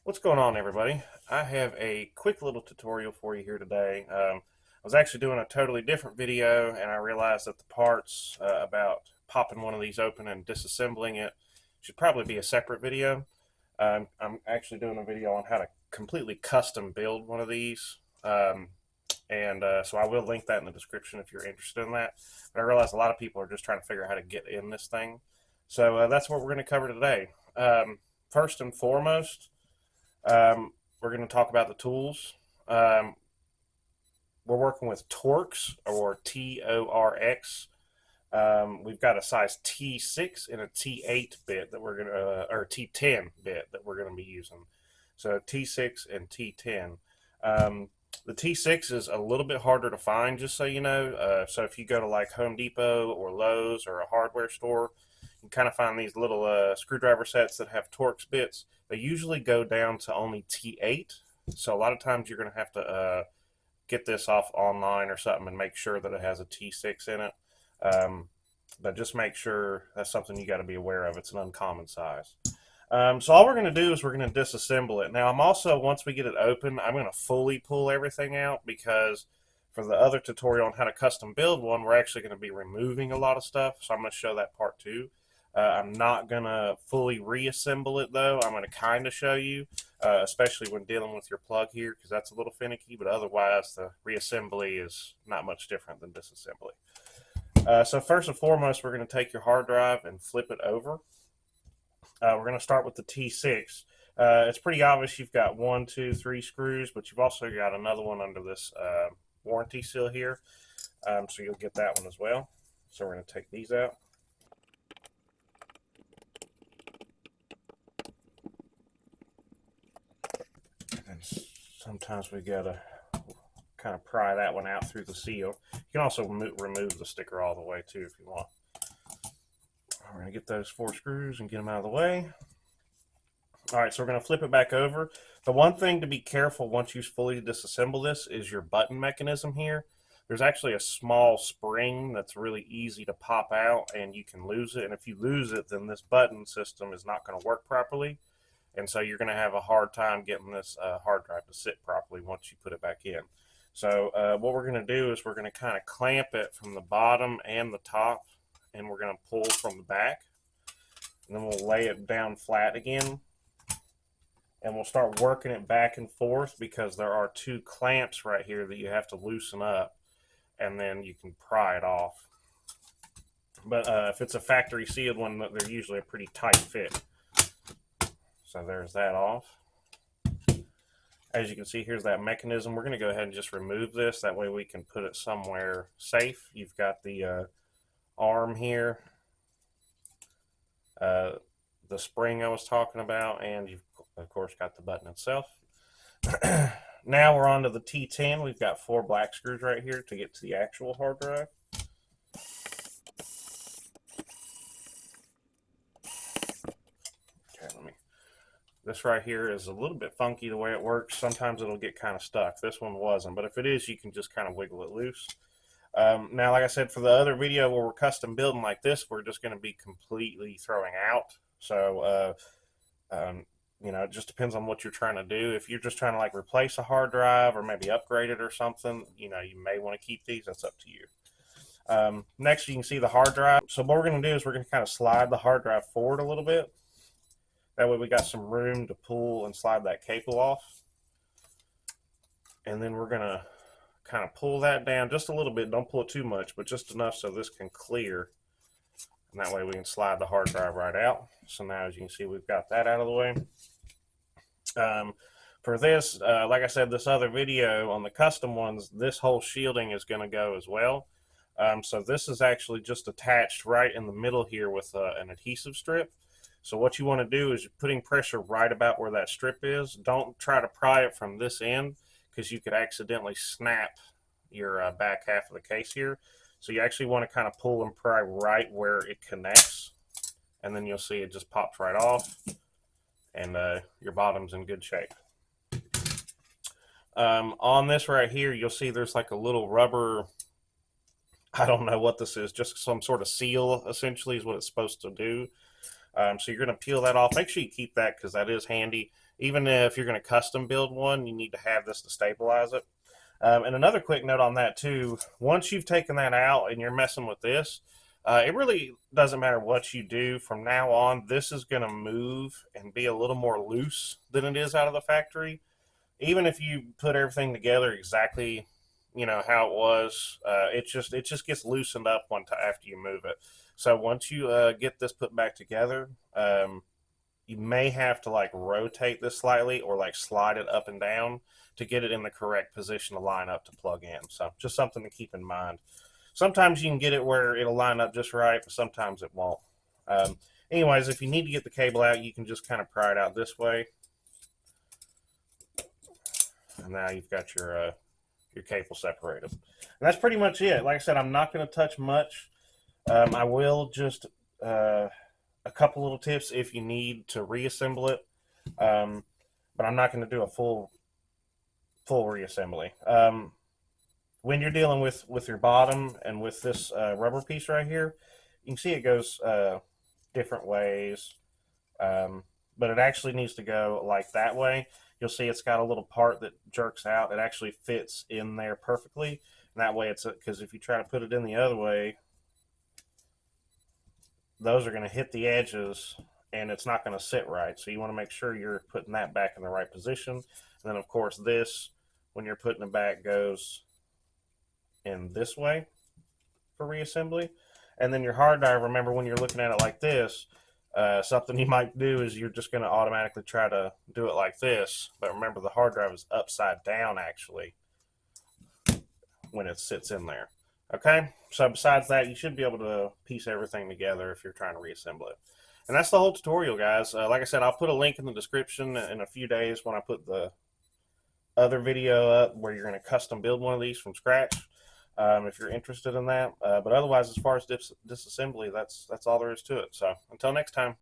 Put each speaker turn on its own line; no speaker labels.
What's going on, everybody? I have a quick little tutorial for you here today. I was actually doing a totally different video, and I realized that the parts about popping one of these open and disassembling it should probably be a separate video. I'm actually doing a video on how to completely custom build one of these, so I will link that in the description if you're interested in that. But I realize a lot of people are just trying to figure out how to get in this thing, so that's what we're going to cover today. First and foremost, we're going to talk about the tools. Um, we're working with Torx, or Torx. We've got a size T6 and a T8 bit that we're going to, or T10 bit that we're going to be using. So T6 and T10. The T6 is a little bit harder to find, just so you know. So if you go to like Home Depot or Lowe's or a hardware store, you can kind of find these little screwdriver sets that have Torx bits. They usually go down to only T8. So a lot of times you're going to have to get this off online or something and make sure that it has a T6 in it. But just make sure that's something you got to be aware of. It's an uncommon size. So all we're going to do is we're going to disassemble it. Now I'm also, once we get it open, I'm going to fully pull everything out, because for the other tutorial on how to custom build one, we're actually going to be removing a lot of stuff. So I'm going to show that part too. I'm not going to fully reassemble it though. I'm going to kind of show you, especially when dealing with your plug here, because that's a little finicky, but otherwise the reassembly is not much different than disassembly. So first and foremost, we're going to take your hard drive and flip it over. We're going to start with the T6. It's pretty obvious you've got 1, 2, 3 screws, but you've also got another one under this warranty seal here. So you'll get that one as well. So we're going to take these out. And sometimes we got to kind of pry that one out through the seal. You can also remove the sticker all the way too if you want. We're going to get those 4 screws and get them out of the way. All right, so we're going to flip it back over. The one thing to be careful once you fully disassemble this is your button mechanism here. There's actually a small spring that's really easy to pop out, and you can lose it. And if you lose it, then this button system is not going to work properly. And so you're going to have a hard time getting this hard drive to sit properly once you put it back in. So what we're going to do is we're going to kind of clamp it from the bottom and the top, and we're going to pull from the back. And then we'll lay it down flat again. And we'll start working it back and forth, because there are 2 clamps right here that you have to loosen up, and then you can pry it off. But if it's a factory sealed one, they're usually a pretty tight fit. So there's that off. As you can see, here's that mechanism. We're going to go ahead and just remove this. That way we can put it somewhere safe. You've got the arm here, the spring I was talking about, and you've of course got the button itself. Now we're on to the T10. We've got 4 black screws right here to get to the actual hard drive. Okay, this right here is a little bit funky the way it works. Sometimes it'll get kind of stuck. This one wasn't, but if it is, you can just kind of wiggle it loose. Now, like I said, for the other video where we're custom building like this, we're just going to be completely throwing out. So, you know, it just depends on what you're trying to do. If you're just trying to like replace a hard drive or maybe upgrade it or something, you know, you may want to keep these. That's up to you. Next, you can see the hard drive. So what we're going to do is we're going to kind of slide the hard drive forward a little bit. That way we got some room to pull and slide that cable off. And then we're going to kind of pull that down just a little bit. Don't pull it too much, but just enough so this can clear. And that way we can slide the hard drive right out. So now, as you can see, we've got that out of the way. For this, like I said, this other video on the custom ones, this whole shielding is going to go as well. So this is actually just attached right in the middle here with an adhesive strip. So what you want to do is you're putting pressure right about where that strip is. Don't try to pry it from this end, because you could accidentally snap your back half of the case here. So you actually want to kind of pull and pry right where it connects, and then you'll see it just pops right off, and your bottom's in good shape. On this right here, you'll see there's like a little rubber, I don't know what this is, just some sort of seal essentially is what it's supposed to do. So you're going to peel that off. Make sure you keep that because that is handy. Even if you're going to custom build one, you need to have this to stabilize it. And another quick note on that too, once you've taken that out and you're messing with this, it really doesn't matter what you do. From now on, this is going to move and be a little more loose than it is out of the factory. Even if you put everything together exactly, how it was, it just gets loosened up after you move it. So once you get this put back together, you may have to like rotate this slightly or like slide it up and down to get it in the correct position to line up to plug in. So just something to keep in mind. Sometimes you can get it where it'll line up just right, but sometimes it won't. Anyways, if you need to get the cable out, you can just kind of pry it out this way. And now you've got your cable separated. And that's pretty much it. Like I said, I'm not going to touch much. I will just a couple little tips if you need to reassemble it, but I'm not going to do a full reassembly. When you're dealing with your bottom and with this rubber piece right here, you can see it goes different ways, but it actually needs to go like that way. You'll see it's got a little part that jerks out. It actually fits in there perfectly, and that way because if you try to put it in the other way, those are going to hit the edges and it's not going to sit right. So you want to make sure you're putting that back in the right position. And then of course this, when you're putting it back, goes in this way for reassembly. And then your hard drive, remember when you're looking at it like this, something you might do is you're just going to automatically try to do it like this. But remember the hard drive is upside down actually when it sits in there. Okay, so besides that, you should be able to piece everything together if you're trying to reassemble it. And that's the whole tutorial, guys. Like I said, I'll put a link in the description in a few days when I put the other video up where you're going to custom build one of these from scratch, if you're interested in that. But otherwise, as far as disassembly, that's all there is to it. So until next time.